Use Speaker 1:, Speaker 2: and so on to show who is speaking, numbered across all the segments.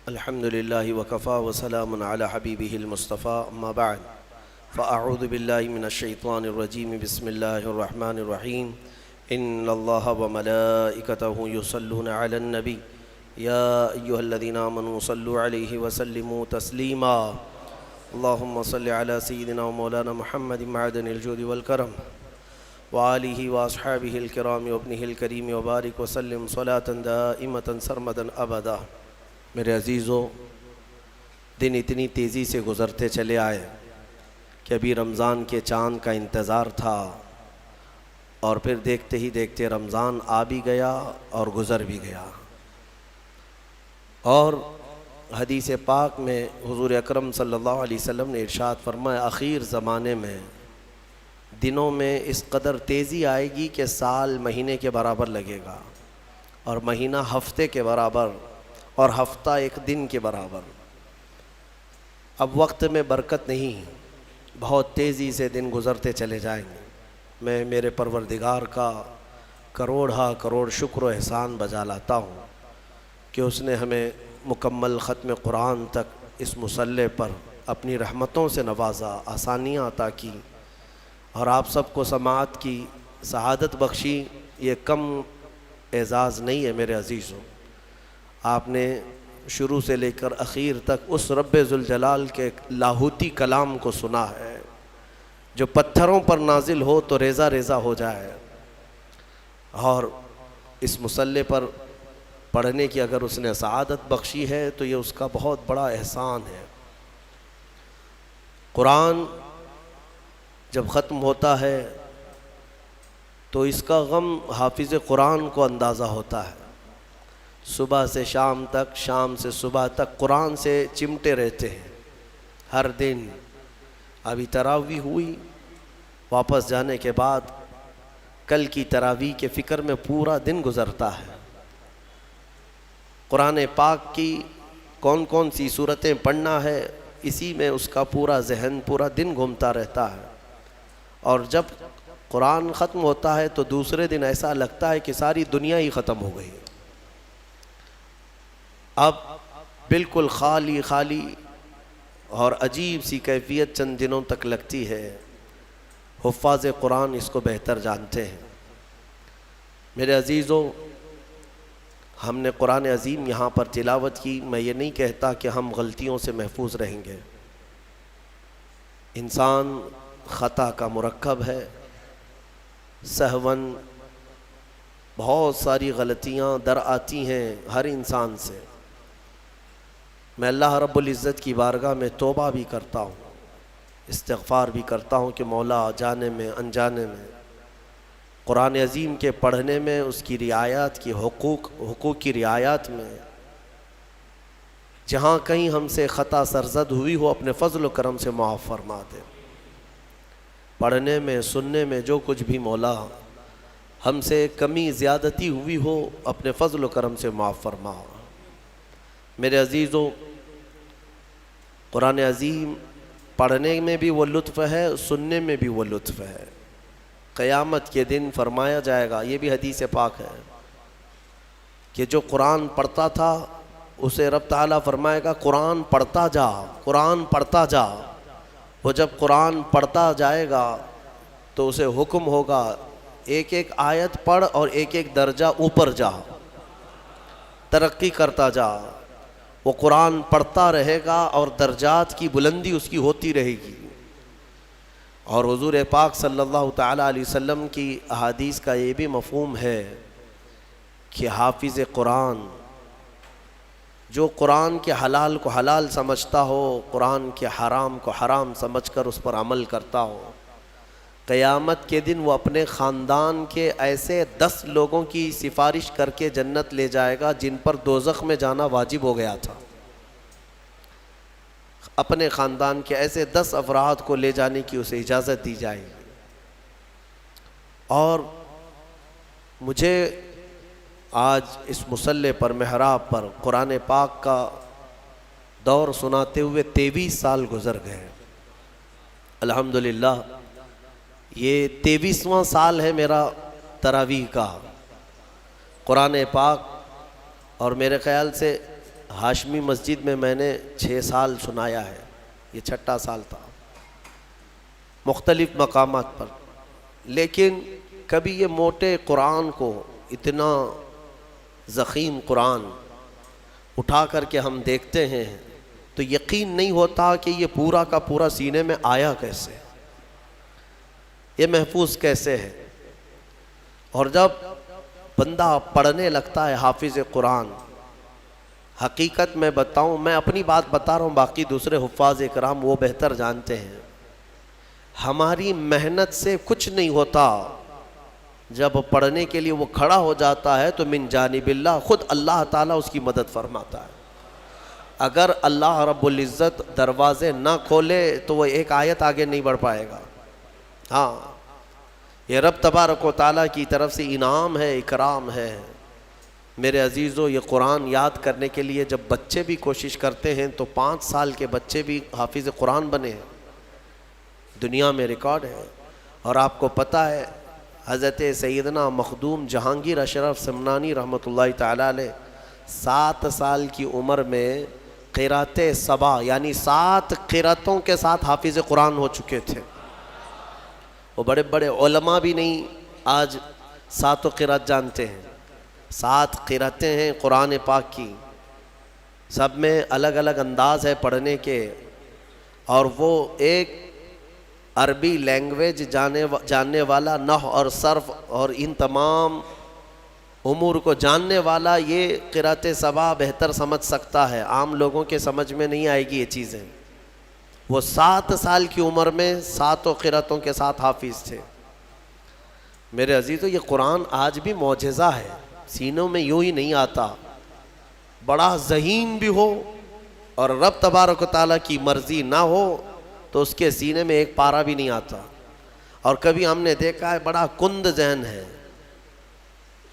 Speaker 1: الحمد لله وكفى وسلام على حبيبه المصطفى أما بعد فأعوذ بالله من الشيطان الرجيم بسم الله الرحمن الرحيم إن الله وملائكته يصلون على النبي يا أيها الذين آمنوا صلوا عليه وسلموا تسليما اللهم صل على سيدنا ومولانا محمد معدن الجود والكرم وآلہ وأصحابہ الکرام وابنہ الکریم وبارک وسلم صلاة دائمة سرمدا ابدا۔ میرے عزیزو، دن اتنی تیزی سے گزرتے چلے آئے کہ ابھی رمضان کے چاند کا انتظار تھا اور پھر دیکھتے ہی دیکھتے رمضان آ بھی گیا اور گزر بھی گیا۔ اور حدیث پاک میں حضور اکرم صلی اللہ علیہ وسلم نے ارشاد فرمایا، اخیر زمانے میں دنوں میں اس قدر تیزی آئے گی کہ سال مہینے کے برابر لگے گا، اور مہینہ ہفتے کے برابر، اور ہفتہ ایک دن کے برابر۔ اب وقت میں برکت نہیں، بہت تیزی سے دن گزرتے چلے جائیں گے۔ میں میرے پروردگار کا کروڑ شکر و احسان بجا لاتا ہوں کہ اس نے ہمیں مکمل ختم قرآن تک اس مصلی پر اپنی رحمتوں سے نوازا، آسانیاں عطا کی، اور آپ سب کو سماعت کی سعادت بخشی۔ یہ کم اعزاز نہیں ہے میرے عزیزوں، آپ نے شروع سے لے کر اخیر تک اس رب ذوالجلال کے لاہوتی کلام کو سنا ہے جو پتھروں پر نازل ہو تو ریزہ ریزہ ہو جائے، اور اس مصلی پر پڑھنے کی اگر اس نے سعادت بخشی ہے تو یہ اس کا بہت بڑا احسان ہے۔ قرآن جب ختم ہوتا ہے تو اس کا غم حافظ قرآن کو اندازہ ہوتا ہے۔ صبح سے شام تک، شام سے صبح تک قرآن سے چمٹے رہتے ہیں ہر دن۔ ابھی تراویح ہوئی، واپس جانے کے بعد کل کی تراویح کے فکر میں پورا دن گزرتا ہے۔ قرآن پاک کی کون کون سی صورتیں پڑھنا ہے، اسی میں اس کا پورا ذہن پورا دن گھومتا رہتا ہے، اور جب قرآن ختم ہوتا ہے تو دوسرے دن ایسا لگتا ہے کہ ساری دنیا ہی ختم ہو گئی۔ اب بالکل خالی خالی اور عجیب سی کیفیت چند دنوں تک لگتی ہے۔ حفاظ قرآن اس کو بہتر جانتے ہیں۔ میرے عزیزو، ہم نے قرآن عظیم یہاں پر تلاوت کی، میں یہ نہیں کہتا کہ ہم غلطیوں سے محفوظ رہیں گے۔ انسان خطا کا مرکب ہے، سہون بہت ساری غلطیاں در آتی ہیں ہر انسان سے۔ میں اللہ رب العزت کی بارگاہ میں توبہ بھی کرتا ہوں، استغفار بھی کرتا ہوں کہ مولا جانے میں انجانے میں قرآن عظیم کے پڑھنے میں، اس کی رعایات کی حقوق کی رعایات میں جہاں کہیں ہم سے خطا سرزد ہوئی ہو، اپنے فضل و کرم سے معاف فرما دے۔ پڑھنے میں، سننے میں جو کچھ بھی مولا ہم سے کمی زیادتی ہوئی ہو، اپنے فضل و کرم سے معاف فرما۔ میرے عزیزو، قرآن عظیم پڑھنے میں بھی وہ لطف ہے، سننے میں بھی وہ لطف ہے۔ قیامت کے دن فرمایا جائے گا، یہ بھی حدیث پاک ہے، کہ جو قرآن پڑھتا تھا اسے رب تعالیٰ فرمائے گا قرآن پڑھتا جا، قرآن پڑھتا جا۔ وہ جب قرآن پڑھتا جائے گا تو اسے حکم ہوگا ایک ایک آیت پڑھ اور ایک ایک درجہ اوپر جا، ترقی کرتا جا۔ وہ قرآن پڑھتا رہے گا اور درجات کی بلندی اس کی ہوتی رہے گی۔ اور حضور پاک صلی اللہ تعالیٰ علیہ وسلم کی احادیث کا یہ بھی مفہوم ہے کہ حافظ قرآن جو قرآن کے حلال کو حلال سمجھتا ہو، قرآن کے حرام کو حرام سمجھ کر اس پر عمل کرتا ہو، قیامت کے دن وہ اپنے خاندان کے ایسے 10 لوگوں کی سفارش کر کے جنت لے جائے گا جن پر دوزخ میں جانا واجب ہو گیا تھا۔ اپنے خاندان کے ایسے 10 افراد کو لے جانے کی اسے اجازت دی جائے گی۔ اور مجھے آج اس مصلی پر، محراب پر قرآن پاک کا دور سناتے ہوئے 23 سال گزر گئے۔ الحمدللہ یہ 23واں سال ہے میرا تراویح کا۔ قرآن پاک اور میرے خیال سے ہاشمی مسجد میں نے 6 سال سنایا ہے، یہ 6واں سال تھا مختلف مقامات پر، لیکن کبھی یہ موٹے قرآن کو، اتنا ضخیم قرآن اٹھا کر کے ہم دیکھتے ہیں تو یقین نہیں ہوتا کہ یہ پورا کا پورا سینے میں آیا کیسے، یہ محفوظ کیسے ہے۔ اور جب بندہ پڑھنے لگتا ہے حافظ قرآن، حقیقت میں بتاؤں، میں اپنی بات بتا رہا ہوں، باقی دوسرے حفاظ کرام وہ بہتر جانتے ہیں، ہماری محنت سے کچھ نہیں ہوتا، جب پڑھنے کے لیے وہ کھڑا ہو جاتا ہے تو من جانب اللہ، خود اللہ تعالیٰ اس کی مدد فرماتا ہے۔ اگر اللہ رب العزت دروازے نہ کھولے تو وہ ایک آیت آگے نہیں بڑھ پائے گا۔ ہاں، یہ رب تبارک و تعالیٰ کی طرف سے انعام ہے، اکرام ہے۔ میرے عزیزو، یہ قرآن یاد کرنے کے لیے جب بچے بھی کوشش کرتے ہیں تو 5 سال کے بچے بھی حافظ قرآن بنے ہیں، دنیا میں ریکارڈ ہے۔ اور آپ کو پتہ ہے حضرت سیدنا مخدوم جہانگیر اشرف سمنانی رحمۃ اللہ تعالیٰ علیہ 7 سال کی عمر میں قرأت سبع یعنی 7 قرأتوں کے ساتھ حافظ قرآن ہو چکے تھے۔ وہ بڑے بڑے علماء بھی نہیں آج 7 قرأت جانتے ہیں۔ 7 قرأتیں ہیں قرآن پاک کی، سب میں الگ الگ انداز ہے پڑھنے کے، اور وہ ایک عربی لینگویج جاننے والا، نحو اور صرف اور ان تمام امور کو جاننے والا یہ قرأت سبع بہتر سمجھ سکتا ہے، عام لوگوں کے سمجھ میں نہیں آئے گی یہ چیزیں۔ وہ 7 سال کی عمر میں 7 قرأتوں کے ساتھ حافظ تھے۔ میرے عزیزو، یہ قرآن آج بھی معجزہ ہے، سینوں میں یوں ہی نہیں آتا، بڑا ذہین بھی ہو اور رب تبارک و تعالیٰ کی مرضی نہ ہو تو اس کے سینے میں ایک پارہ بھی نہیں آتا۔ اور کبھی ہم نے دیکھا ہے بڑا کند ذہن ہے،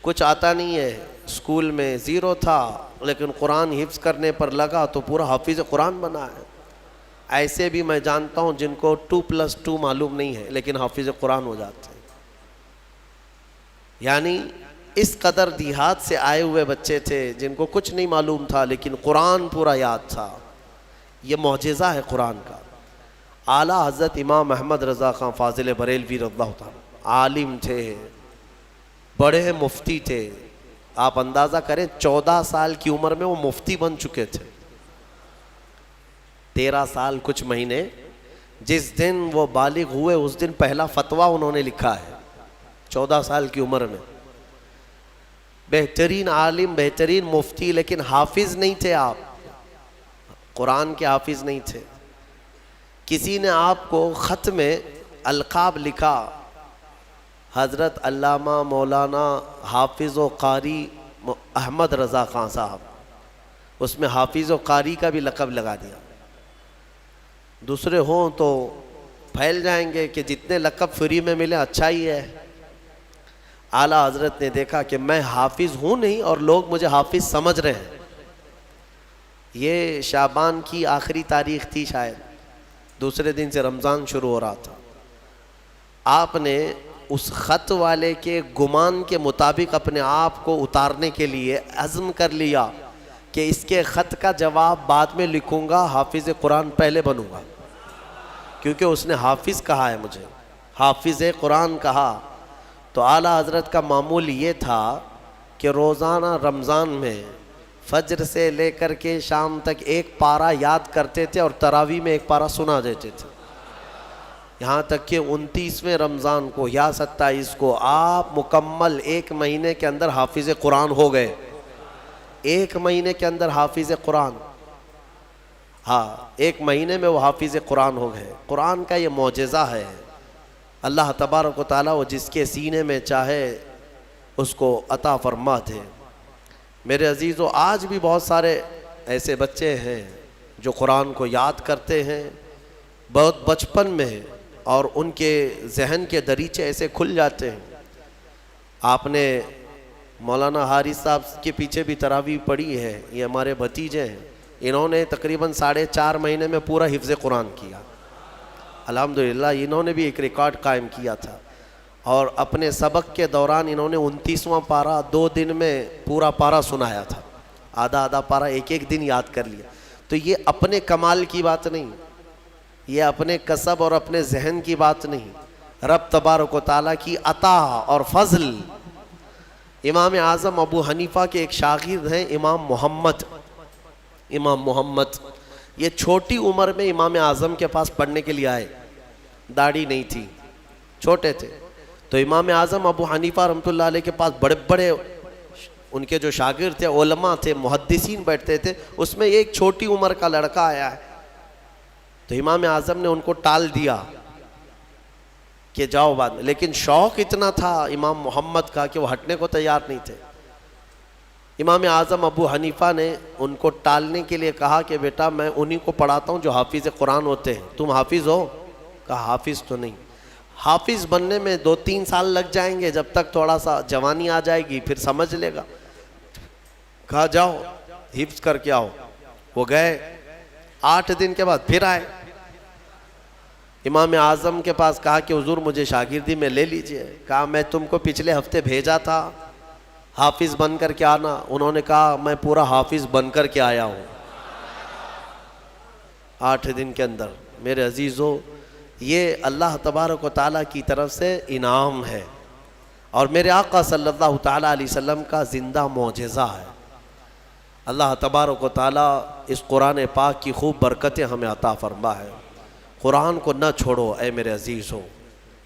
Speaker 1: کچھ آتا نہیں ہے، اسکول میں 0 تھا لیکن قرآن حفظ کرنے پر لگا تو پورا حافظ قرآن بنا ہے۔ ایسے بھی میں جانتا ہوں جن کو 2+2 معلوم نہیں ہے لیکن حافظ قرآن ہو جاتے ہیں۔ یعنی اس قدر دیہات سے آئے ہوئے بچے تھے جن کو کچھ نہیں معلوم تھا لیکن قرآن پورا یاد تھا۔ یہ معجزہ ہے قرآن کا۔ اعلیٰ حضرت امام احمد رضا خان فاضل بریلوی رضی اللہ تعالیٰ عالم تھے، بڑے مفتی تھے۔ آپ اندازہ کریں 14 سال کی عمر میں وہ مفتی بن چکے تھے۔ 13 سال کچھ مہینے، جس دن وہ بالغ ہوئے اس دن پہلا فتویٰ انہوں نے لکھا ہے 14 سال کی عمر میں۔ بہترین عالم، بہترین مفتی، لیکن حافظ نہیں تھے آپ، قرآن کے حافظ نہیں تھے۔ کسی نے آپ کو خط میں القاب لکھا، حضرت علامہ مولانا حافظ و قاری احمد رضا خان صاحب، اس میں حافظ و قاری کا بھی لقب لگا دیا۔ دوسرے ہوں تو پھیل جائیں گے کہ جتنے لقب فری میں ملے اچھا ہی ہے۔ اعلیٰ حضرت نے دیکھا کہ میں حافظ ہوں نہیں اور لوگ مجھے حافظ سمجھ رہے ہیں۔ یہ شعبان کی آخری تاریخ تھی، شاید دوسرے دن سے رمضان شروع ہو رہا تھا۔ آپ نے اس خط والے کے گمان کے مطابق اپنے آپ کو اتارنے کے لیے عزم کر لیا کہ اس کے خط کا جواب بعد میں لکھوں گا، حافظ قرآن پہلے بنوں گا، کیونکہ اس نے حافظ کہا ہے، مجھے حافظ قرآن کہا۔ تو اعلیٰ حضرت کا معمول یہ تھا کہ روزانہ رمضان میں فجر سے لے کر کے شام تک ایک پارہ یاد کرتے تھے اور تراویح میں ایک پارہ سنا دیتے تھے، یہاں تک کہ 29ویں رمضان کو یا 27 کو آپ مکمل 1 مہینے کے اندر حافظ قرآن ہو گئے۔ 1 مہینے کے اندر حافظ قرآن، ہاں 1 مہینے میں وہ حافظ قرآن ہو گئے۔ قرآن کا یہ معجزہ ہے، اللہ تبارک و تعالیٰ وہ جس کے سینے میں چاہے اس کو عطا فرماتے۔ میرے عزیزو، آج بھی بہت سارے ایسے بچے ہیں جو قرآن کو یاد کرتے ہیں بہت بچپن میں، اور ان کے ذہن کے دریچے ایسے کھل جاتے ہیں۔ آپ نے مولانا حارث صاحب کے پیچھے بھی تراویح پڑھی ہے، یہ ہمارے بھتیجے ہیں، انہوں نے تقریباً 4.5 مہینے میں پورا حفظ قرآن کیا۔ الحمدللہ انہوں نے بھی ایک ریکارڈ قائم کیا تھا، اور اپنے سبق کے دوران انہوں نے 29واں پارہ 2 دن میں پورا پارہ سنایا تھا۔ آدھا آدھا پارہ ایک ایک دن یاد کر لیا. تو یہ اپنے کمال کی بات نہیں, یہ اپنے کسب اور اپنے ذہن کی بات نہیں, رب تبارک و تعالیٰ کی عطا اور فضل. امام اعظم ابو حنیفہ کے ایک شاگرد ہیں امام محمد. یہ چھوٹی عمر میں امام اعظم کے پاس پڑھنے کے لیے آئے, داڑھی نہیں تھی, چھوٹے تھے. تو امام اعظم ابو حنیفہ رحمۃ اللہ علیہ کے پاس بڑے بڑے ان کے جو شاگرد تھے, علماء تھے, محدثین بیٹھتے تھے, اس میں ایک چھوٹی عمر کا لڑکا آیا ہے. تو امام اعظم نے ان کو ٹال دیا کہ جاؤ بعد میں, لیکن شوق اتنا تھا امام محمد کا کہ وہ ہٹنے کو تیار نہیں تھے. امام اعظم ابو حنیفہ نے ان کو ٹالنے کے لیے کہا کہ بیٹا میں انہی کو پڑھاتا ہوں جو حافظ قرآن ہوتے ہیں, تم حافظ ہو؟ کہا حافظ تو نہیں. حافظ بننے میں 2-3 سال لگ جائیں گے, جب تک تھوڑا سا جوانی آ جائے گی پھر سمجھ لے گا. کہا جاؤ حفظ کر کے آؤ. وہ گئے, 8 دن کے بعد پھر آئے. امام اعظم کے پاس کہا کہ حضور مجھے شاگردی میں لے لیجئے. کہا میں تم کو پچھلے ہفتے بھیجا تھا حافظ بن کر کے آنا. انہوں نے کہا میں پورا حافظ بن کر کے آیا ہوں 8 دن کے اندر. میرے عزیزو, یہ اللہ تبارک و تعالیٰ کی طرف سے انعام ہے, اور میرے آقا صلی اللہ تعالیٰ علیہ وسلم کا زندہ معجزہ ہے. اللہ تبارک و تعالیٰ اس قرآن پاک کی خوب برکتیں ہمیں عطا فرما ہے. قرآن کو نہ چھوڑو اے میرے عزیزو,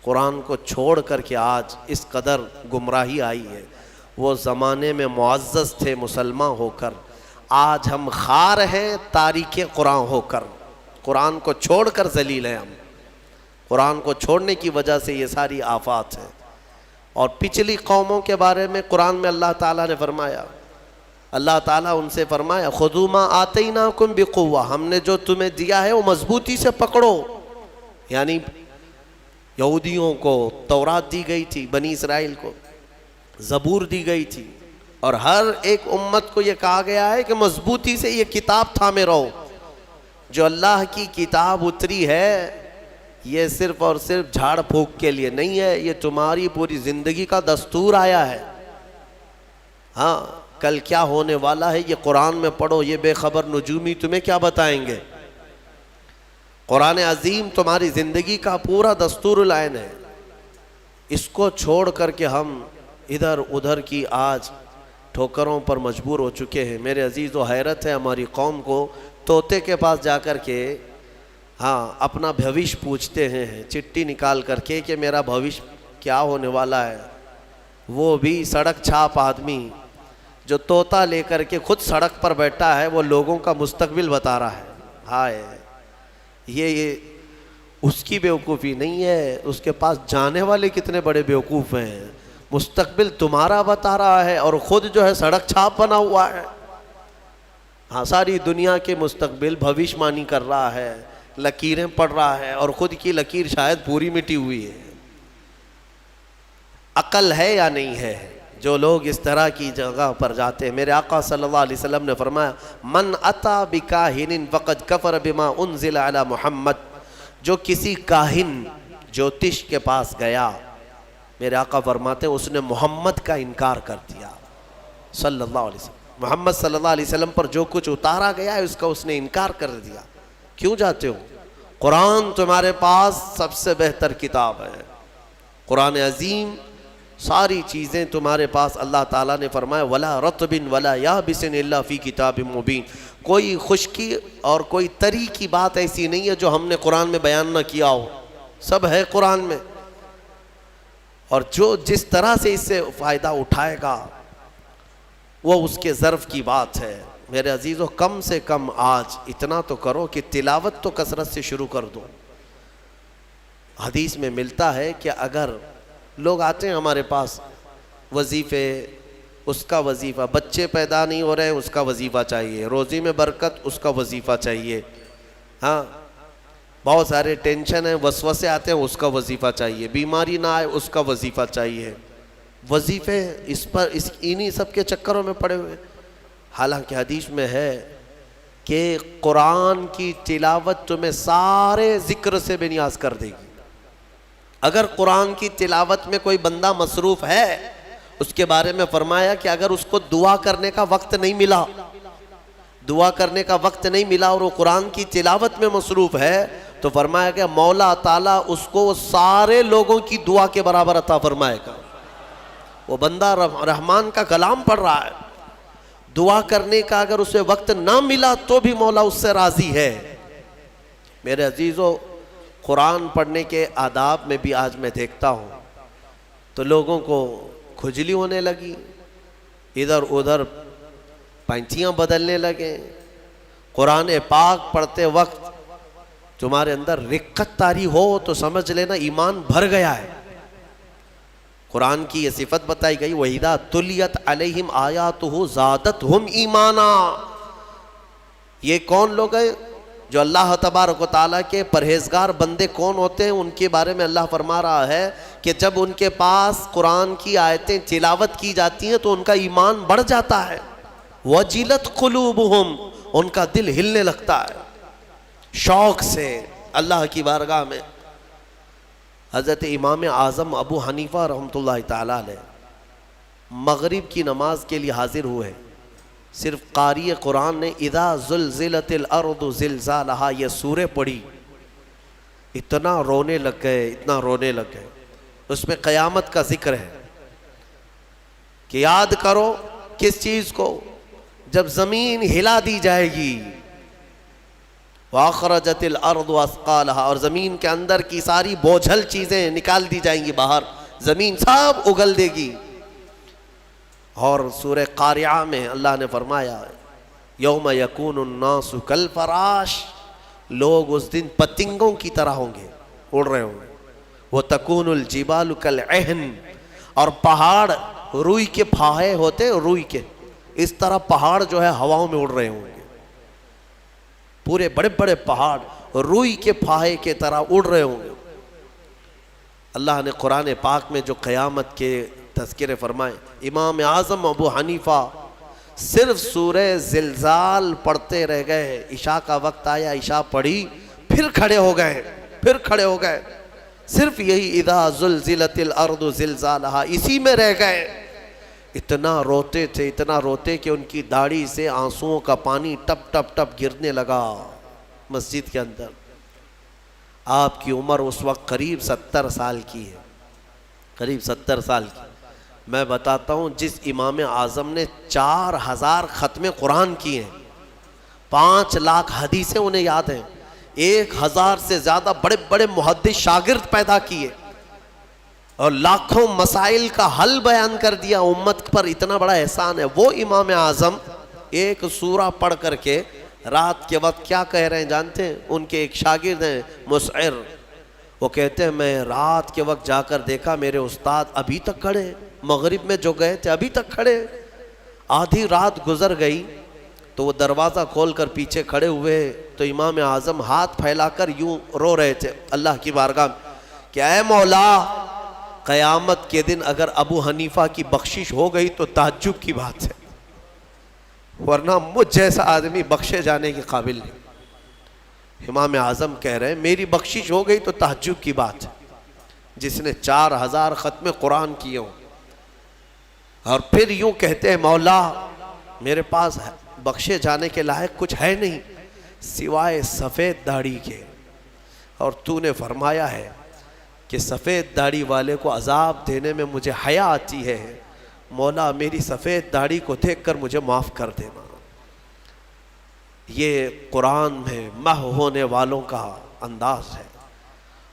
Speaker 1: قرآن کو چھوڑ کر کے آج اس قدر گمراہی آئی ہے. وہ زمانے میں معزز تھے مسلمان ہو کر, آج ہم خار ہیں تاریک قرآن ہو کر. قرآن کو چھوڑ کر ذلیل ہیں ہم. قرآن کو چھوڑنے کی وجہ سے یہ ساری آفات ہیں. اور پچھلی قوموں کے بارے میں قرآن میں اللہ تعالیٰ نے فرمایا, اللہ تعالیٰ ان سے فرمایا خذوا ما آتیناکم بقوہ, ہم نے جو تمہیں دیا ہے وہ مضبوطی سے پکڑو. یعنی یہودیوں کو تورات دی گئی تھی, بنی اسرائیل کو زبور دی گئی تھی, اور ہر ایک امت کو یہ کہا گیا ہے کہ مضبوطی سے یہ کتاب تھامے رہو. جو اللہ کی کتاب اتری ہے یہ صرف اور صرف جھاڑ پھونک کے لیے نہیں ہے, یہ تمہاری پوری زندگی کا دستور آیا ہے. ہاں کل کیا ہونے والا ہے یہ قرآن میں پڑھو, یہ بے خبر نجومی تمہیں کیا بتائیں گے. قرآن عظیم تمہاری زندگی کا پورا دستور العین ہے. اس کو چھوڑ کر کے ہم ادھر ادھر کی آج ٹھوکروں پر مجبور ہو چکے ہیں. میرے عزیز و حیرت ہے ہماری قوم کو, طوطے کے پاس جا کر کے اپنا بھوش پوچھتے ہیں, چٹھی نکال کر کے کہ میرا بھوش کیا ہونے والا ہے. وہ بھی سڑک چھاپ آدمی جو طوطا لے کر کے خود سڑک پر بیٹھا ہے, وہ لوگوں کا مستقبل بتا رہا ہے. ہائے, یہ اس کی بیوقوفی نہیں ہے, اس کے پاس جانے والے کتنے بڑے بیوقوف ہیں. مستقبل تمہارا بتا رہا ہے اور خود جو ہے سڑک چھاپ بنا ہوا ہے. ہاں ساری دنیا کے مستقبل بھوشمانی کر رہا ہے, لکیریں پڑھ رہا ہے, اور خود کی لکیر شاید پوری مٹی ہوئی ہے. عقل ہے یا نہیں ہے جو لوگ اس طرح کی جگہ پر جاتے ہیں؟ میرے آقا صلی اللہ علیہ وسلم نے فرمایا من اتا بکاہن فقد کفر بما انزل علی محمد, جو کسی کاہن جوتش کے پاس گیا, میرے آقا فرماتے ہیں اس نے محمد کا انکار کر دیا صلی اللہ علیہ وسلم. محمد صلی اللہ علیہ وسلم پر جو کچھ اتارا گیا ہے اس کا اس نے انکار کر دیا. کیوں جاتے ہو؟ قرآن تمہارے پاس سب سے بہتر کتاب ہے, قرآن عظیم ساری چیزیں تمہارے پاس. اللہ تعالیٰ نے فرمایا ولا رطب ولا یابس الا فی کتاب مبین, کوئی خشکی اور کوئی تری کی بات ایسی نہیں ہے جو ہم نے قرآن میں بیان نہ کیا ہو, سب ہے قرآن میں. اور جو جس طرح سے اس سے فائدہ اٹھائے گا وہ اس کے ظرف کی بات ہے. میرے عزیزو, کم سے کم آج اتنا تو کرو کہ تلاوت تو کثرت سے شروع کر دو. حدیث میں ملتا ہے کہ اگر لوگ آتے ہیں ہمارے پاس وظیفے, اس کا وظیفہ, بچے پیدا نہیں ہو رہے ہیں اس کا وظیفہ چاہیے, روزی میں برکت اس کا وظیفہ چاہیے, ہاں بہت سارے ٹینشن ہیں, وسوسے آتے ہیں اس کا وظیفہ چاہیے, بیماری نہ آئے اس کا وظیفہ چاہیے. وظیفے اس پر انہی سب کے چکروں میں پڑے ہوئے. حالانکہ حدیث میں ہے کہ قرآن کی تلاوت تمہیں سارے ذکر سے بے نیاز کر دے گی. اگر قرآن کی تلاوت میں کوئی بندہ مصروف ہے, اس کے بارے میں فرمایا کہ اگر اس کو دعا کرنے کا وقت نہیں ملا دعا کرنے کا وقت نہیں ملا اور وہ قرآن کی تلاوت میں مصروف ہے، تو فرمایا کہ مولا تعالیٰ اس کو سارے لوگوں کی دعا کے برابر عطا فرمائے گا۔ وہ بندہ رحمان کا کلام پڑھ رہا ہے، دعا کرنے کا اگر اسے وقت نہ ملا تو بھی مولا اس سے راضی ہے۔ میرے عزیزو، قرآن پڑھنے کے آداب میں بھی آج میں دیکھتا ہوں تو لوگوں کو کھجلی ہونے لگی، ادھر ادھر پینتیاں بدلنے لگے۔ قرآن پاک پڑھتے وقت تمہارے اندر رقت طاری ہو تو سمجھ لینا ایمان بھر گیا ہے۔ قرآن کی یہ صفت بتائی گئی، وَإِذَا تُلِيَتْ عَلَيْهِمْ آيَاتُهُ زَادَتْهُمْ ایمانا۔ یہ کون لوگ ہیں جو اللہ تبارک و تعالیٰ کے پرہیزگار بندے کون ہوتے ہیں؟ ان کے بارے میں اللہ فرما رہا ہے کہ جب ان کے پاس قرآن کی آیتیں تلاوت کی جاتی ہیں تو ان کا ایمان بڑھ جاتا ہے۔ وَجِلَتْ قُلُوبُهُمْ، ان کا دل ہلنے لگتا ہے شوق سے اللہ کی بارگاہ میں۔ حضرت امام اعظم ابو حنیفہ رحمۃ اللہ تعالیٰ علیہ مغرب کی نماز کے لیے حاضر ہوئے، صرف قاری قرآن نے اذا زلزلت الارض زلزالہا یہ سورہ پڑھی، اتنا رونے لگ گئے، اتنا رونے لگ گئے۔ اس میں قیامت کا ذکر ہے کہ یاد کرو کس چیز کو؟ جب زمین ہلا دی جائے گی، وَأَخْرَجَتِ الْأَرْضُ أَثْقَالَهَا، اور زمین کے اندر کی ساری بوجھل چیزیں نکال دی جائیں گی باہر، زمین سب اگل دے گی۔ اور سورہ قاریعہ میں اللہ نے فرمایا یوم یکون الناس کالفراش، لوگ اس دن پتنگوں کی طرح ہوں گے، اڑ رہے ہوں گے۔ وَتَكُونُ الْجِبَالُ كَالْعِهْنِ، اور پہاڑ روئی کے پھاہے ہوتے، روئی کے اس طرح پہاڑ جو ہے ہواؤں میں اڑ رہے ہوں گے، پورے بڑے بڑے پہاڑ روئی کے پھاہے کے طرح اڑ رہے ہوں گے۔ اللہ نے قرآن پاک میں جو قیامت کے تذکرے فرمائے، امام اعظم ابو حنیفہ صرف سورہ زلزال پڑھتے رہ گئے، عشاء کا وقت آیا، عشاء پڑھی، پھر کھڑے ہو گئے، صرف یہی اذا زلزلت الارض زلزالہا اسی میں رہ گئے۔ اتنا روتے تھے، اتنا روتے کہ ان کی داڑھی سے آنسوؤں کا پانی ٹپ ٹپ ٹپ گرنے لگا مسجد کے اندر۔ آپ کی عمر اس وقت قریب 70 سال کی ہے، قریب 70 سال کی۔ میں بتاتا ہوں، جس امام اعظم نے 4000 ختم قرآن کیے ہیں، 5 لاکھ حدیثیں انہیں یاد ہیں، 1000 سے زیادہ بڑے بڑے محدث شاگرد پیدا کیے، اور لاکھوں مسائل کا حل بیان کر دیا، امت پر اتنا بڑا احسان ہے۔ وہ امام اعظم ایک سورہ پڑھ کر کے رات کے وقت کیا کہہ رہے ہیں جانتے ہیں؟ ان کے ایک شاگرد ہیں مسعر، وہ کہتے ہیں میں رات کے وقت جا کر دیکھا میرے استاد ابھی تک کھڑے، مغرب میں جو گئے تھے ابھی تک کھڑے۔ آدھی رات گزر گئی تو وہ دروازہ کھول کر پیچھے کھڑے ہوئے تو امام اعظم ہاتھ پھیلا کر یوں رو رہے تھے اللہ کی بارگاہ میں کہ اے مولا، قیامت کے دن اگر ابو حنیفہ کی بخشش ہو گئی تو تعجب کی بات ہے، ورنہ مجھ جیسا آدمی بخشے جانے کے قابل نہیں۔ امام اعظم کہہ رہے ہیں میری بخشش ہو گئی تو تعجب کی بات ہے، جس نے 4000 ختم قرآن کیے ہوں، اور پھر یوں کہتے ہیں مولا میرے پاس بخشے جانے کے لائق کچھ ہے نہیں سوائے سفید داڑھی کے، اور تو نے فرمایا ہے کہ سفید داڑھی والے کو عذاب دینے میں مجھے حیا آتی ہے، مولا میری سفید داڑھی کو دیکھ کر مجھے معاف کر دینا۔ یہ قرآن میں محو ہونے والوں کا انداز ہے،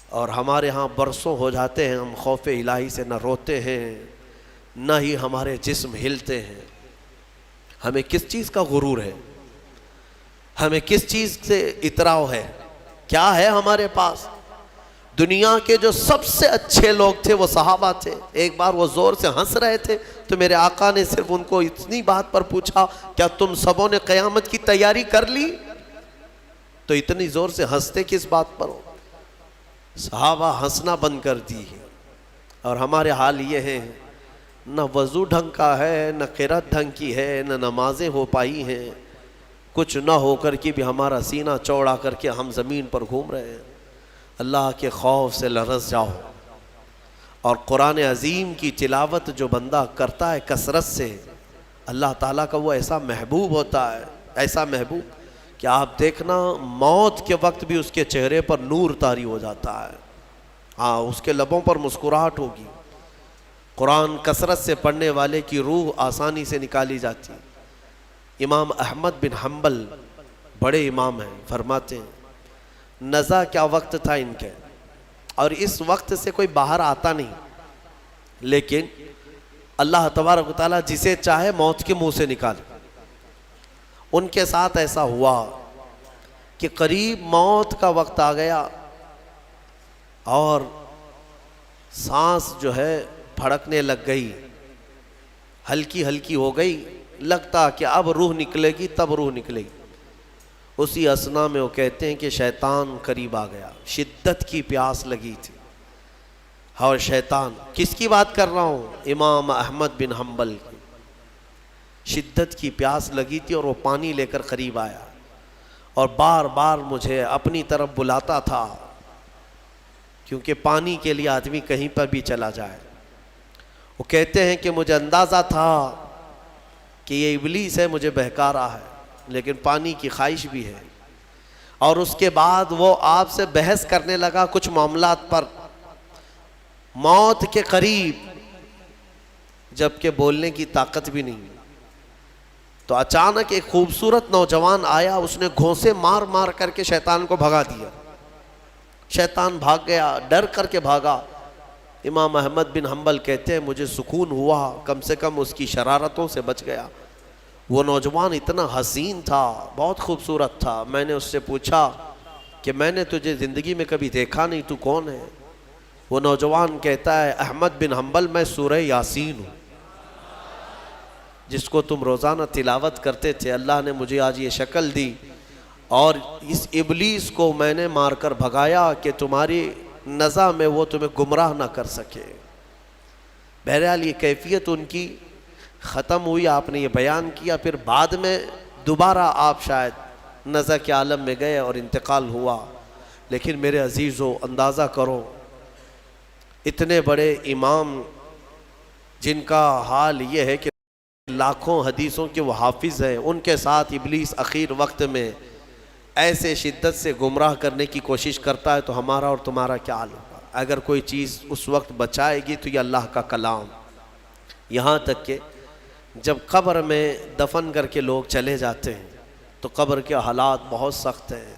Speaker 1: اور ہمارے ہاں برسوں ہو جاتے ہیں ہم خوف الہی سے نہ روتے ہیں نہ ہی ہمارے جسم ہلتے ہیں۔ ہمیں کس چیز کا غرور ہے؟ ہمیں کس چیز سے اطراء ہے؟ کیا ہے ہمارے پاس؟ دنیا کے جو سب سے اچھے لوگ تھے وہ صحابہ تھے۔ ایک بار وہ زور سے ہنس رہے تھے تو میرے آقا نے صرف ان کو اتنی بات پر پوچھا کیا تم سبوں نے قیامت کی تیاری کر لی؟ تو اتنی زور سے ہنستے کس بات پر ہو؟ صحابہ ہنسنا بند کر دی ہے، اور ہمارے حال یہ ہے نہ وضو ڈھنگ کا ہے، نہ قرات ڈھنگ کی ہے، نہ نمازیں ہو پائی ہیں، کچھ نہ ہو کر کے بھی ہمارا سینہ چوڑا کر کے ہم زمین پر گھوم رہے ہیں۔ اللہ کے خوف سے لرز جاؤ، اور قرآن عظیم کی تلاوت جو بندہ کرتا ہے کثرت سے، اللہ تعالیٰ کا وہ ایسا محبوب ہوتا ہے، ایسا محبوب کہ آپ دیکھنا موت کے وقت بھی اس کے چہرے پر نور طاری ہو جاتا ہے. ہاں اس کے لبوں پر مسکراہٹ ہوگی. قرآن کثرت سے پڑھنے والے کی روح آسانی سے نکالی جاتی. امام احمد بن حنبل بڑے امام ہیں، فرماتے ہیں نزا کیا وقت تھا ان کے، اور اس وقت سے کوئی باہر آتا نہیں، لیکن اللہ تبارک و تعالیٰ جسے چاہے موت کے منہ سے نکالے. ان کے ساتھ ایسا ہوا کہ قریب موت کا وقت آ گیا اور سانس جو ہے پھڑکنے لگ گئی، ہلکی ہلکی ہو گئی، لگتا کہ اب روح نکلے گی، تب روح نکلے گی. اسی اثنا میں وہ کہتے ہیں کہ شیطان قریب آ گیا، شدت کی پیاس لگی تھی. اور شیطان، کس کی بات کر رہا ہوں؟ امام احمد بن حنبل کی. شدت کی پیاس لگی تھی اور وہ پانی لے کر قریب آیا اور بار بار مجھے اپنی طرف بلاتا تھا، کیونکہ پانی کے لیے آدمی کہیں پر بھی چلا جائے. وہ کہتے ہیں کہ مجھے اندازہ تھا کہ یہ ابلیس ہے، مجھے بہکا رہا ہے، لیکن پانی کی خواہش بھی ہے. اور اس کے بعد وہ آپ سے بحث کرنے لگا کچھ معاملات پر، موت کے قریب، جبکہ بولنے کی طاقت بھی نہیں. تو اچانک ایک خوبصورت نوجوان آیا، اس نے گھونسے مار مار کر کے شیطان کو بھگا دیا. شیطان بھاگ گیا، ڈر کر کے بھاگا. امام احمد بن حنبل کہتے ہیں مجھے سکون ہوا، کم سے کم اس کی شرارتوں سے بچ گیا. وہ نوجوان اتنا حسین تھا، بہت خوبصورت تھا. میں نے اس سے پوچھا کہ میں نے تجھے زندگی میں کبھی دیکھا نہیں، تو کون ہے؟ وہ نوجوان کہتا ہے احمد بن حنبل، میں سورہ یاسین ہوں، جس کو تم روزانہ تلاوت کرتے تھے. اللہ نے مجھے آج یہ شکل دی اور اس ابلیس کو میں نے مار کر بھگایا کہ تمہاری نزا میں وہ تمہیں گمراہ نہ کر سکے. بہرحال یہ کیفیت ان کی ختم ہوئی، آپ نے یہ بیان کیا. پھر بعد میں دوبارہ آپ شاید نزا کے عالم میں گئے اور انتقال ہوا. لیکن میرے عزیزو، اندازہ کرو اتنے بڑے امام جن کا حال یہ ہے کہ لاکھوں حدیثوں کے وہ حافظ ہیں، ان کے ساتھ ابلیس اخیر وقت میں ایسے شدت سے گمراہ کرنے کی کوشش کرتا ہے، تو ہمارا اور تمہارا کیا حال ہوگا؟ اگر کوئی چیز اس وقت بچائے گی تو یہ اللہ کا کلام. یہاں تک کہ جب قبر میں دفن کر کے لوگ چلے جاتے ہیں تو قبر کے حالات بہت سخت ہیں.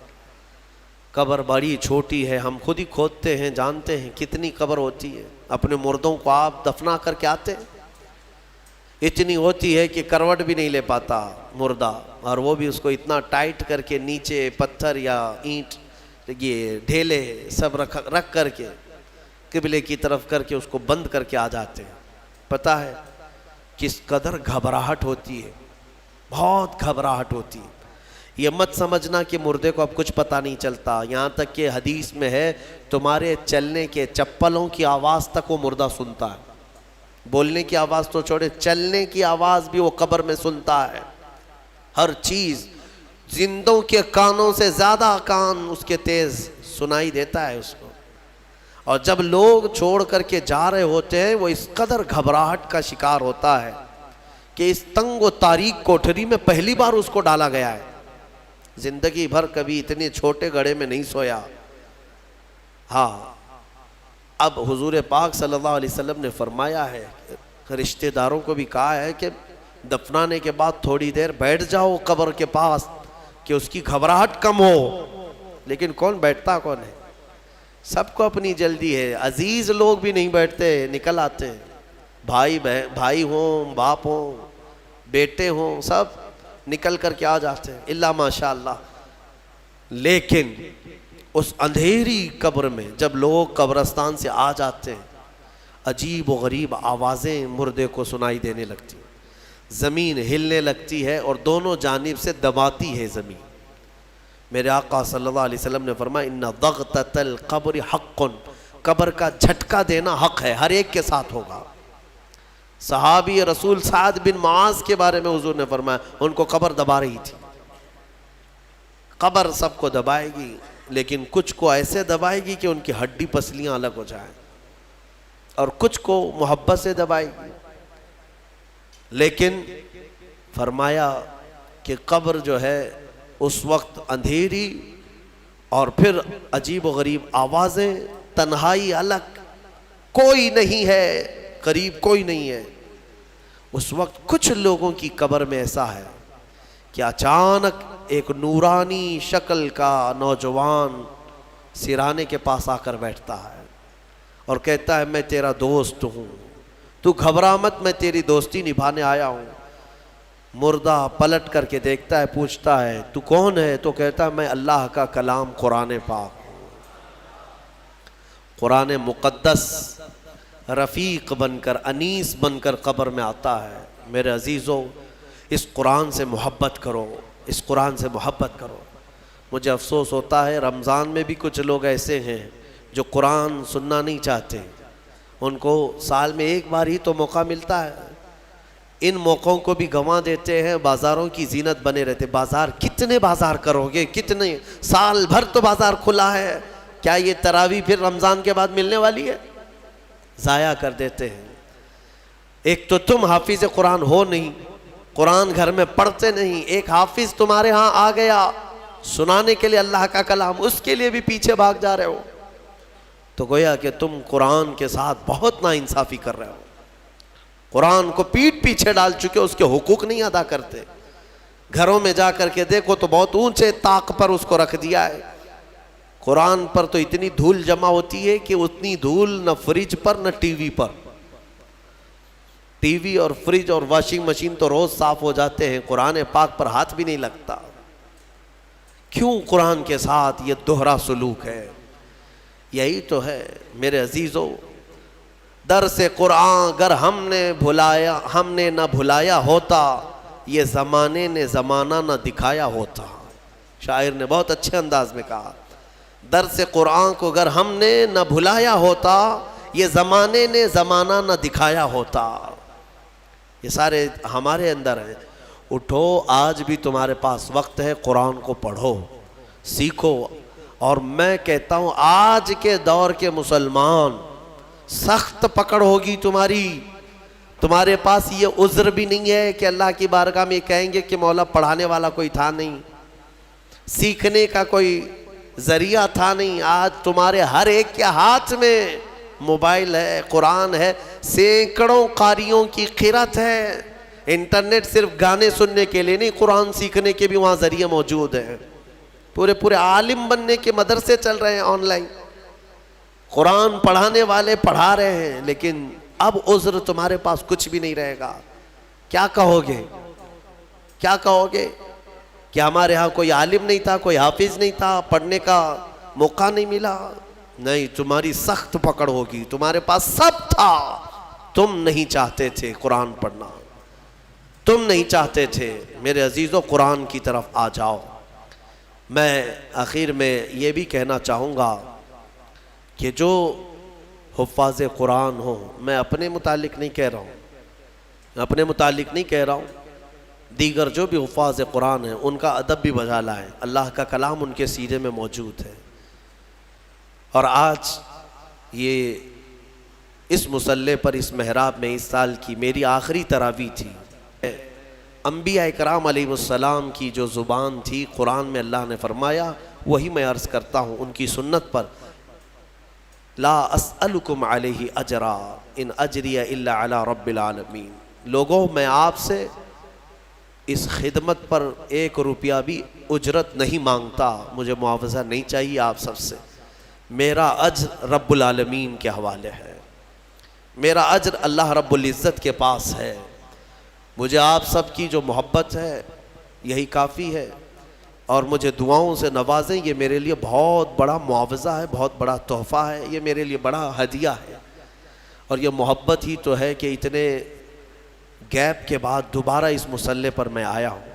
Speaker 1: قبر بڑی چھوٹی ہے، ہم خود ہی کھودتے ہیں، جانتے ہیں کتنی قبر ہوتی ہے. اپنے مردوں کو آپ دفنا کر کے آتے ہیں، اتنی ہوتی ہے کہ کروٹ بھی نہیں لے پاتا مردہ، اور وہ بھی اس کو اتنا ٹائٹ کر کے نیچے پتھر یا اینٹ، یہ ڈھیلے سب رکھ کر کے قبلے کی طرف کر کے اس کو بند کر کے آ جاتے ہیں. پتہ ہے کس قدر گھبراہٹ ہوتی ہے، بہت گھبراہٹ ہوتی ہے. یہ مت سمجھنا کہ مردے کو اب کچھ پتہ نہیں چلتا. یہاں تک کہ حدیث میں ہے تمہارے چلنے کے چپلوں کی آواز تک وہ مردہ سنتا ہے. بولنے کی آواز تو چھوڑے، چلنے کی آواز بھی وہ قبر میں سنتا ہے. ہر چیز زندوں کے کانوں سے زیادہ کان اس کے تیز سنائی دیتا ہے اس کو. اور جب لوگ چھوڑ کر کے جا رہے ہوتے ہیں، وہ اس قدر گھبراہٹ کا شکار ہوتا ہے کہ اس تنگ و تاریک کوٹھری میں پہلی بار اس کو ڈالا گیا ہے. زندگی بھر کبھی اتنے چھوٹے گڑھے میں نہیں سویا. ہاں، اب حضور پاک صلی اللہ علیہ وسلم نے فرمایا ہے، رشتہ داروں کو بھی کہا ہے کہ دفنانے کے بعد تھوڑی دیر بیٹھ جاؤ قبر کے پاس کہ اس کی گھبراہٹ کم ہو. لیکن کون بیٹھتا کون ہے؟ سب کو اپنی جلدی ہے. عزیز لوگ بھی نہیں بیٹھتے، نکل آتے. بھائی ہوں، باپ ہوں، بیٹے ہوں، سب نکل کر کے آ جاتے ہیں، الا ماشاء اللہ. لیکن اس اندھیری قبر میں جب لوگ قبرستان سے آ جاتے ہیں، عجیب و غریب آوازیں مردے کو سنائی دینے لگتی ہیں. زمین ہلنے لگتی ہے اور دونوں جانب سے دباتی ہے زمین. میرے آقا صلی اللہ علیہ وسلم نے فرمایا ان ضغطۃ القبر حق، قبر کا جھٹکا دینا حق ہے، ہر ایک کے ساتھ ہوگا. صحابی رسول سعد بن معاذ کے بارے میں حضور نے فرمایا ان کو قبر دبا رہی تھی. قبر سب کو دبائے گی، لیکن کچھ کو ایسے دبائے گی کہ ان کی ہڈی پسلیاں الگ ہو جائیں، اور کچھ کو محبت سے دبائے گی. لیکن فرمایا کہ قبر جو ہے اس وقت اندھیری اور پھر عجیب و غریب آوازیں، تنہائی الگ، کوئی نہیں ہے قریب، کوئی نہیں ہے۔ اس وقت کچھ لوگوں کی قبر میں ایسا ہے کہ اچانک ایک نورانی شکل کا نوجوان سرانے کے پاس آ کر بیٹھتا ہے اور کہتا ہے میں تیرا دوست ہوں، تو گھبرا مت، میں تیری دوستی نبھانے آیا ہوں۔ مردہ پلٹ کر کے دیکھتا ہے، پوچھتا ہے تو کون ہے؟ تو کہتا ہے میں اللہ کا کلام قرآن پاک ہوں۔ قرآن مقدس رفیق بن کر، انیس بن کر قبر میں آتا ہے۔ میرے عزیزو، اس قرآن سے محبت کرو، اس قرآن سے محبت کرو۔ مجھے افسوس ہوتا ہے رمضان میں بھی کچھ لوگ ایسے ہیں جو قرآن سننا نہیں چاہتے، ان کو سال میں ایک بار ہی تو موقع ملتا ہے، ان موقعوں کو بھی گنوا دیتے ہیں، بازاروں کی زینت بنے رہتے۔ بازار کتنے بازار کرو گے؟ کتنے؟ سال بھر تو بازار کھلا ہے، کیا یہ تراویح پھر رمضان کے بعد ملنے والی ہے؟ ضائع کر دیتے ہیں۔ ایک تو تم حافظ قرآن ہو نہیں، قرآن گھر میں پڑھتے نہیں، ایک حافظ تمہارے ہاں آ گیا سنانے کے لیے اللہ کا کلام، اس کے لیے بھی پیچھے بھاگ جا رہے ہو، تو گویا کہ تم قرآن کے ساتھ بہت ناانصافی کر رہے ہو۔ قرآن کو پیٹ پیچھے ڈال چکے، اس کے حقوق نہیں ادا کرتے۔ گھروں میں جا کر کے دیکھو تو بہت اونچے طاق پر اس کو رکھ دیا ہے۔ قرآن پر تو اتنی دھول جمع ہوتی ہے کہ اتنی دھول نہ فریج پر نہ ٹی وی پر۔ ٹی وی اور فریج اور واشنگ مشین تو روز صاف ہو جاتے ہیں، قرآن پاک پر ہاتھ بھی نہیں لگتا۔ کیوں قرآن کے ساتھ یہ دوہرا سلوک ہے؟ یہی تو ہے میرے عزیزو، درس قرآن اگر ہم نے نہ بھلایا ہوتا، یہ زمانے نے زمانہ نہ دکھایا ہوتا۔ شاعر نے بہت اچھے انداز میں کہا، درس قرآن کو اگر ہم نے نہ بھلایا ہوتا، یہ زمانے نے زمانہ نہ دکھایا ہوتا۔ یہ سارے ہمارے اندر ہیں۔ اٹھو، آج بھی تمہارے پاس وقت ہے، قرآن کو پڑھو، سیکھو۔ اور میں کہتا ہوں آج کے دور کے مسلمان، سخت پکڑ ہوگی تمہاری، تمہارے پاس یہ عذر بھی نہیں ہے کہ اللہ کی بارگاہ میں کہیں گے کہ مولا پڑھانے والا کوئی تھا نہیں، سیکھنے کا کوئی ذریعہ تھا نہیں۔ آج تمہارے ہر ایک کے ہاتھ میں موبائل ہے، قرآن ہے، سینکڑوں قاریوں کی قرت ہے۔ انٹرنیٹ صرف گانے سننے کے لیے نہیں، قرآن سیکھنے کے بھی وہاں ذریعے موجود ہیں۔ پورے عالم بننے کے مدرسے چل رہے ہیں آن لائن، قرآن پڑھانے والے پڑھا رہے ہیں، لیکن اب عذر تمہارے پاس کچھ بھی نہیں رہے گا۔ کیا کہو گے؟ کیا کہو گے کہ ہمارے ہاں کوئی عالم نہیں تھا، کوئی حافظ نہیں تھا، پڑھنے کا موقع نہیں ملا؟ نہیں، تمہاری سخت پکڑ ہوگی، تمہارے پاس سب تھا، تم نہیں چاہتے تھے قرآن پڑھنا، تم نہیں چاہتے تھے۔ میرے عزیزو، قرآن کی طرف آ جاؤ۔ میں آخر میں یہ بھی کہنا چاہوں گا کہ جو حفاظ قرآن ہوں، میں اپنے متعلق نہیں کہہ رہا ہوں، اپنے متعلق نہیں کہہ رہا ہوں، دیگر جو بھی حفاظ قرآن ہیں ان کا ادب بھی بجا لائیں۔ اللہ کا کلام ان کے سینے میں موجود ہے۔ اور آج یہ اس مصلی پر، اس محراب میں، اس سال کی میری آخری تراویح تھی۔ انبیاء اکرام علیہ السلام کی جو زبان تھی، قرآن میں اللہ نے فرمایا، وہی میں عرض کرتا ہوں ان کی سنت پر۔ لا اسألکم علیہ اجرا ان اجری الا علی رب العالمین۔ لوگوں، میں آپ سے اس خدمت پر 1 روپیہ بھی اجرت نہیں مانگتا، مجھے معاوضہ نہیں چاہیے آپ سب سے۔ میرا اجر رب العالمین کے حوالے ہے، میرا اجر اللہ رب العزت کے پاس ہے۔ مجھے آپ سب کی جو محبت ہے یہی کافی ہے، اور مجھے دعاؤں سے نوازیں، یہ میرے لیے بہت بڑا معاوضہ ہے، بہت بڑا تحفہ ہے، یہ میرے لیے بڑا ہدیہ ہے۔ اور یہ محبت ہی تو ہے کہ اتنے گیپ کے بعد دوبارہ اس مصلی پر میں آیا ہوں،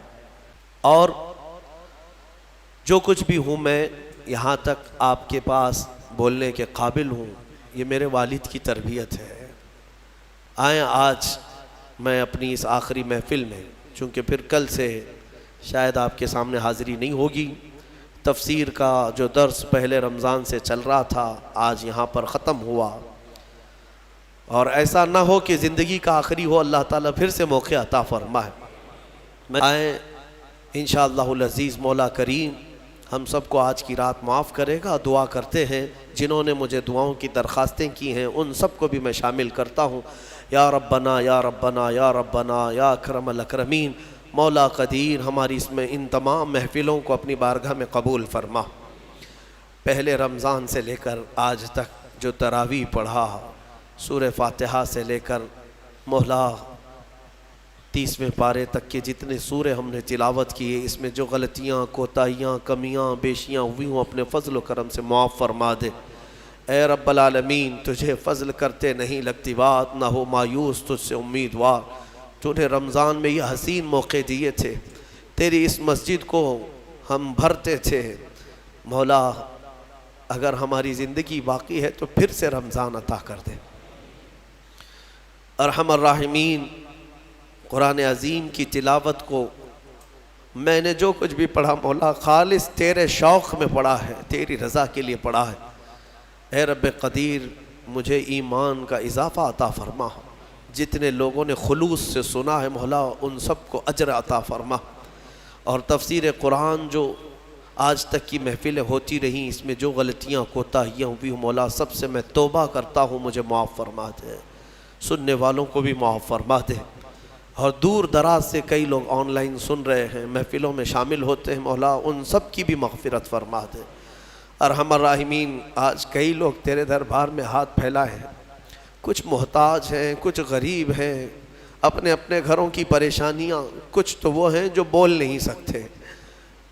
Speaker 1: اور جو کچھ بھی ہوں میں یہاں تک آپ کے پاس بولنے کے قابل ہوں، یہ میرے والد کی تربیت ہے۔ آئیں، آج میں اپنی اس آخری محفل میں، چونکہ پھر کل سے شاید آپ کے سامنے حاضری نہیں ہوگی، تفسیر کا جو درس پہلے رمضان سے چل رہا تھا آج یہاں پر ختم ہوا، اور ایسا نہ ہو کہ زندگی کا آخری ہو، اللہ تعالیٰ پھر سے موقع عطا فرمائے۔ آئیں انشاءاللہ العزیز مولا کریم ہم سب کو آج کی رات معاف کرے گا۔ دعا کرتے ہیں جنہوں نے مجھے دعاؤں کی درخواستیں کی ہیں ان سب کو بھی میں شامل کرتا ہوں۔ یا ربنا یا ربنا یا ربنا یا اکرم الاکرمین، مولا قدیر ہماری اس میں ان تمام محفلوں کو اپنی بارگاہ میں قبول فرما۔ پہلے رمضان سے لے کر آج تک جو تراویح پڑھا، سورہ فاتحہ سے لے کر مولا 30ویں پارے تک کے جتنے سورے ہم نے تلاوت کیے، اس میں جو غلطیاں، کوتاہیاں، کمیاں، بیشیاں ہوئی ہوں اپنے فضل و کرم سے معاف فرما دے۔ اے رب العالمین، تجھے فضل کرتے نہیں لگتی بات، نہ ہو مایوس تجھ سے امیدوار۔ تو نے رمضان میں یہ حسین موقع دیے تھے، تیری اس مسجد کو ہم بھرتے تھے۔ مولا اگر ہماری زندگی باقی ہے تو پھر سے رمضان عطا کر دے۔ ارحم الراحمین، قرآن عظیم کی تلاوت کو میں نے جو کچھ بھی پڑھا مولا خالص تیرے شوق میں پڑھا ہے، تیری رضا کے لیے پڑھا ہے۔ اے رب قدیر مجھے ایمان کا اضافہ عطا فرما، جتنے لوگوں نے خلوص سے سنا ہے مولا ان سب کو اجر عطا فرما۔ اور تفسیر قرآن جو آج تک کی محفلیں ہوتی رہیں، اس میں جو غلطیاں کوتاہیاں ہوئی ہوں مولا سب سے میں توبہ کرتا ہوں، مجھے معاف فرما دے۔ سننے والوں کو بھی معاف فرما دے، اور دور دراز سے کئی لوگ آن لائن سن رہے ہیں، محفلوں میں شامل ہوتے ہیں مولا ان سب کی بھی مغفرت فرما دے۔ ارحم الراحمین، آج کئی لوگ تیرے دربار میں ہاتھ پھیلائے ہیں، کچھ محتاج ہیں، کچھ غریب ہیں، اپنے اپنے گھروں کی پریشانیاں، کچھ تو وہ ہیں جو بول نہیں سکتے۔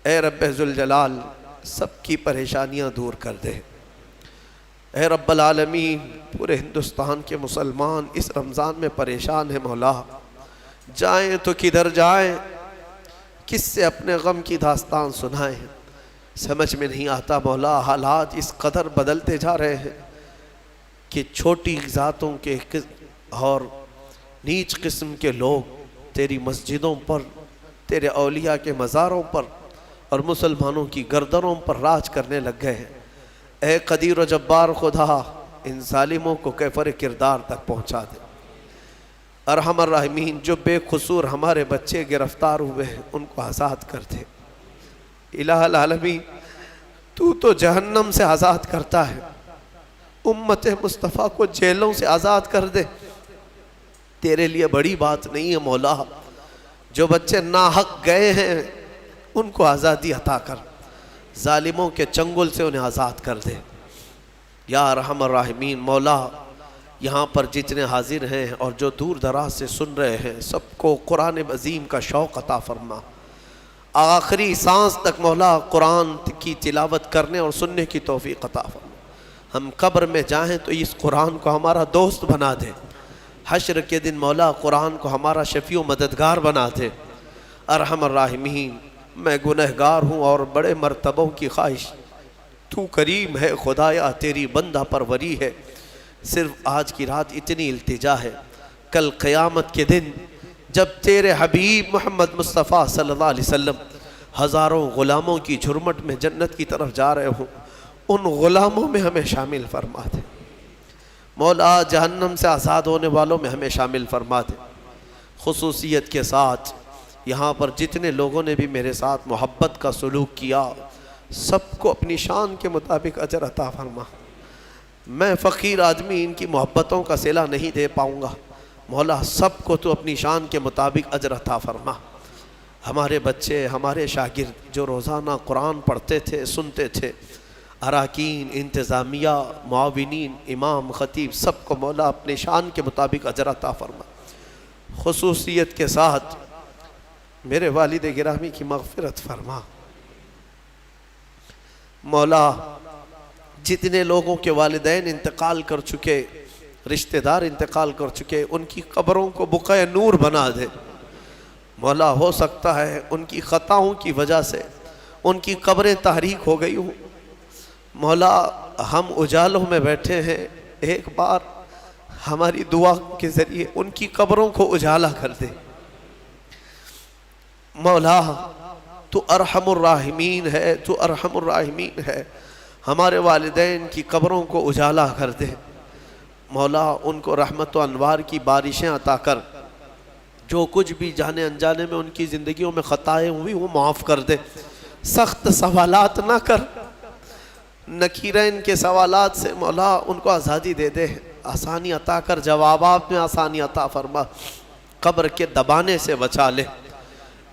Speaker 1: اے رب ذوالجلال سب کی پریشانیاں دور کر دے۔ اے رب العالمین، پورے ہندوستان کے مسلمان اس رمضان میں پریشان ہیں مولا، جائیں تو کدھر جائیں، کس سے اپنے غم کی داستان سنائیں، سمجھ میں نہیں آتا مولا۔ حالات اس قدر بدلتے جا رہے ہیں کہ چھوٹی ذاتوں کے اور نیچ قسم کے لوگ تیری مسجدوں پر، تیرے اولیاء کے مزاروں پر اور مسلمانوں کی گردنوں پر راج کرنے لگ گئے ہیں۔ اے قدیر و جبار خدا، ان ظالموں کو کیفر کردار تک پہنچا دے۔ ارحم الراحمین، جو بے قصور ہمارے بچے گرفتار ہوئے ہیں ان کو آزاد کر دے۔ الہ العالمین، تو جہنم سے آزاد کرتا ہے، امت مصطفیٰ کو جیلوں سے آزاد کر دے۔ تیرے لیے بڑی بات نہیں ہے مولا۔ جو بچے ناحق گئے ہیں ان کو آزادی عطا کر، ظالموں کے چنگل سے انہیں آزاد کر دے۔ یا ارحم الراحمین، مولا یہاں پر جتنے حاضر ہیں اور جو دور دراز سے سن رہے ہیں سب کو قرآن عظیم کا شوق عطا فرما۔ آخری سانس تک مولا قرآن کی تلاوت کرنے اور سننے کی توفیق عطا فرما۔ ہم قبر میں جائیں تو اس قرآن کو ہمارا دوست بنا دے، حشر کے دن مولا قرآن کو ہمارا شفیع و مددگار بنا دے۔ ارحم الراحمین، میں گنہگار ہوں اور بڑے مرتبوں کی خواہش، تو کریم ہے خدایا، تیری بندہ پروری ہے۔ صرف آج کی رات اتنی التجا ہے، کل قیامت کے دن جب تیرے حبیب محمد مصطفیٰ صلی اللہ علیہ وسلم ہزاروں غلاموں کی جھرمٹ میں جنت کی طرف جا رہے ہوں، ان غلاموں میں ہمیں شامل فرما دے مولا۔ جہنم سے آزاد ہونے والوں میں ہمیں شامل فرما دے۔ خصوصیت کے ساتھ یہاں پر جتنے لوگوں نے بھی میرے ساتھ محبت کا سلوک کیا سب کو اپنی شان کے مطابق اجر عطا فرما۔ میں فقیر آدمی ان کی محبتوں کا صلہ نہیں دے پاؤں گا مولا، سب کو تو اپنی شان کے مطابق اجر عطا فرما۔ ہمارے بچے، ہمارے شاگرد جو روزانہ قرآن پڑھتے تھے، سنتے تھے، اراکین، انتظامیہ، معاونین، امام، خطیب، سب کو مولا اپنے شان کے مطابق اجر عطا فرما۔ خصوصیت کے ساتھ میرے والد گرامی کی مغفرت فرما مولا۔ جتنے لوگوں کے والدین انتقال کر چکے، رشتہ دار انتقال کر چکے، ان کی قبروں کو بقعہ نور بنا دے مولا۔ ہو سکتا ہے ان کی خطاؤں کی وجہ سے ان کی قبریں تحریک ہو گئی ہوں مولا۔ ہم اجالوں میں بیٹھے ہیں، ایک بار ہماری دعا کے ذریعے ان کی قبروں کو اجالا کر دے مولا۔ تو ارحم الراحمین ہے، تو ارحم الراحمین ہے۔ ہمارے والدین کی قبروں کو اجالا کر دے مولا، ان کو رحمت و انوار کی بارشیں عطا کر۔ جو کچھ بھی جانے انجانے میں ان کی زندگیوں میں خطائیں ہوئی وہ معاف کر دے، سخت سوالات نہ کر، نکیرین کے سوالات سے مولا ان کو آزادی دے دے، آسانی عطا کر، جوابات میں آسانی عطا فرما، قبر کے دبانے سے بچا لے۔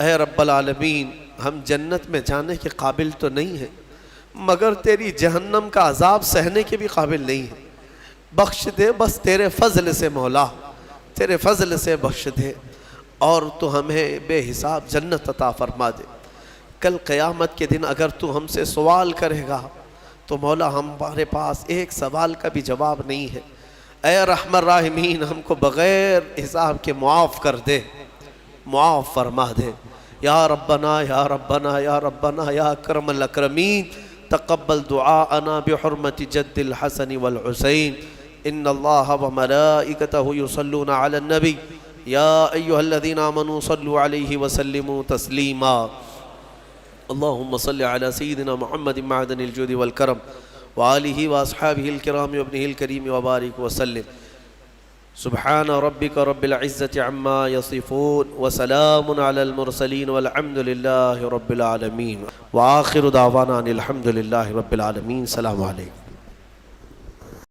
Speaker 1: اے رب العالمین، ہم جنت میں جانے کے قابل تو نہیں ہیں، مگر تیری جہنم کا عذاب سہنے کے بھی قابل نہیں ہیں، بخش دے بس تیرے فضل سے مولا، تیرے فضل سے بخش دے، اور تو ہمیں بے حساب جنت عطا فرما دے۔ کل قیامت کے دن اگر تو ہم سے سوال کرے گا تو مولا ہمارے پاس ایک سوال کا بھی جواب نہیں ہے۔ اے رحم الراحمین، ہم کو بغیر حساب کے معاف کر دے، معاف فرما دے۔ یا ربنا یا ربنا یا ربنا یا اکرم الاکرمین، تقبل دعاءنا بحرمت جد الحسن والحسین۔ ان اللہ وملائکتہ یصلون علی النبی یا ایہا الذین آمنوا صلوا علیہ وسلموا تسلیما۔ اللہم صل علی سیدنا محمد معدن الجود والکرم وآلہ واصحابہ الکرام وابنہ الکریم وبارک وسلم۔ سبحان ربک رب العزت عما یصفون وسلام علی المرسلین والحمد للہ رب العالمین، وآخر دعوانا ان الحمد للہ رب العالمین۔ السلام علیکم۔